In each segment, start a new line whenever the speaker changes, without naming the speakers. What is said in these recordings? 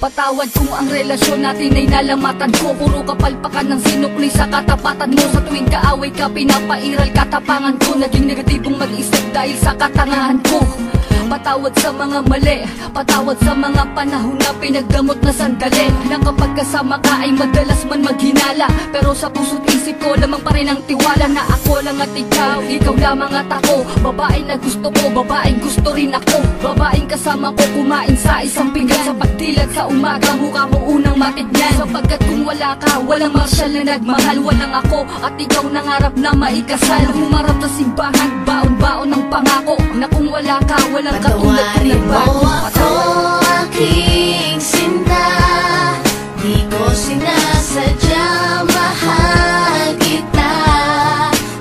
Patawad kung ang relasyon natin ay nalamatan ko. Puro kapalpakan ng sinukli sa katapatan mo. Sa tuwing kaaway ka, pinapairal katapangan ko. Naging negatibong mag-isip dahil sa katangahan ko. Patawad sa mga mali, patawad sa mga panahon na pinagdamot na sandali. Na kapag kasama ka ay madalas man maghinala, pero sa puso't isip ko lamang pa rin ang tiwala. Na ako lang at ikaw lamang at ako. Babae na gusto ko, babaeng gusto rin ako. Babaeng kasama ko kumain sa isang pinggan. Sa pagdilat sa umaga, mukha mo unang matignan. Sapagkat kung wala ka, walang marsyal na nagmahal. Walang ako at ikaw nangarap na maikasal. Humarap sa simbahan, baon-baon ng pangako. Na kung wala ka, walang
patawarin mo ako, aking sinta. Di ko sinasadya, mahal kita.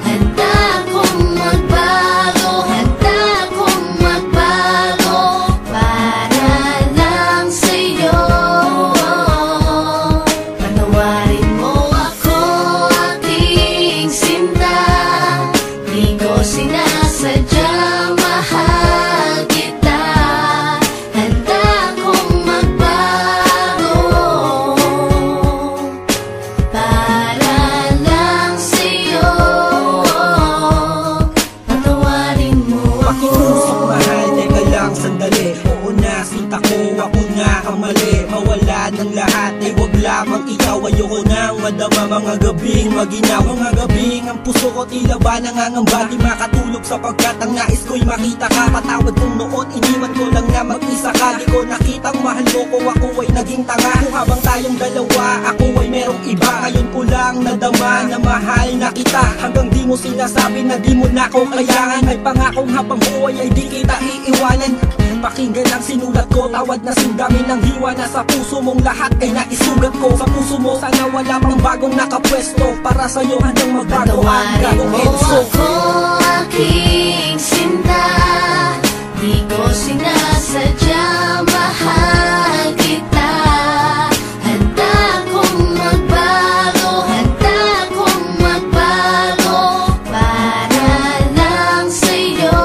Handa kong magbago, handa kong magbago para lang sa'yo. Patawarin mo ako, aking sinta. Di ko sinasadya, mahal kita. Handa kong magbago para lang sa'yo. Patawarin mo ako.
Pakiusap mahal, teka lang sandali. Oo na, sinta ko, ako nga ang mali. Mawala ng lahat, ay wag lamang ikaw. Ayoko nang madama mga gabing maginaw. Mga gabing ang puso ko tila ba nangangamba. Di makatulog sapagkat ang nais ko'y makita ka. Patawad kong noon, iniwan ko lang na mag-isa ka. Di ko nakitang mahal mo ko, ako ay naging tanga. Kung habang tayong dalawa, ako ay merong iba. Ngayon ko lang nadama na mahal na kita. Hanggang di mo sinasabi na di mo na ko kailangan. May pangakong habang buhay ay di kita iiwanan. Pakinggan ang sinulat ko, tawad na sindami ng hiwa. Na sa puso mong lahat ay naisugat ko. Sa puso mo sana wala pang bagong nakapwesto. Para sa'yo hanggang magbago ang
Patawarin
gagong
mo
Enzo.
ako, aking sinta. Di ko sinasadya, mahal kita. Handa kong magbago, handa kong magbago para lang sa'yo.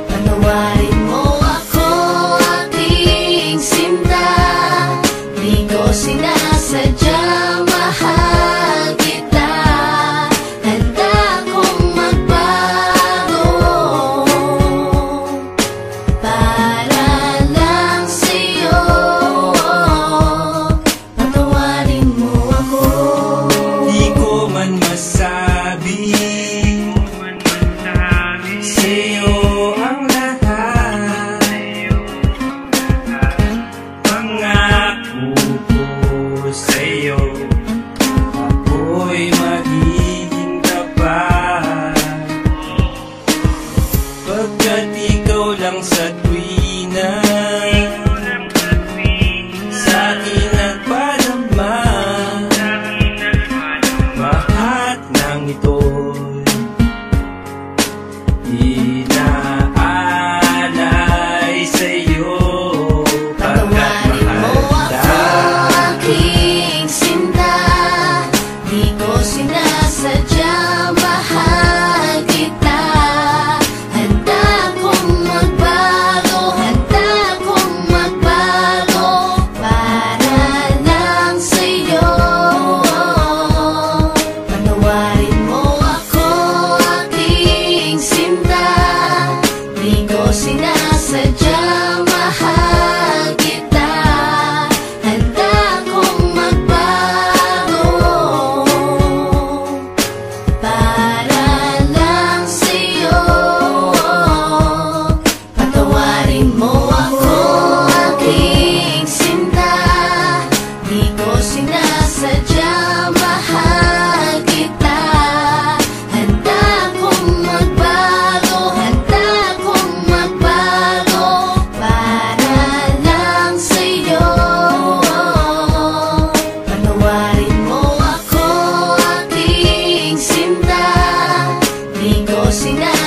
Patawarin mo ako, aking sinta. Di ko sinasadya, mahal kita. Handa kong magbago para lang sa'yo. Patawarin mo ako.
Di ko man masabi sa'yo ang lahat. Pangako ko sa'yo, ako'y magiging tapat. Pagkat ikaw lang sa tuwina sa akin nagpadama. Lahat ng ito'y inaalay sa'yo. Pagkat
Patawarin mo
mahal
ako,
kita.
aking sinta. Di ko sinasadya, mahal kita. Handa kong magbago, handa kong magbago para lang sa'yo. Patawarin mo ako, aking sinta. Di ko sinasadya, mahal kita. Handa kong magbago para lang sa'yo. Patawarin mo ako, aking sinta. Di ko sinasadya, mahal kita. Handa kong magbago, handa kong magbago para lang sa'yo. Patawarin mo ako, aking sinta. Di ko sinasadya,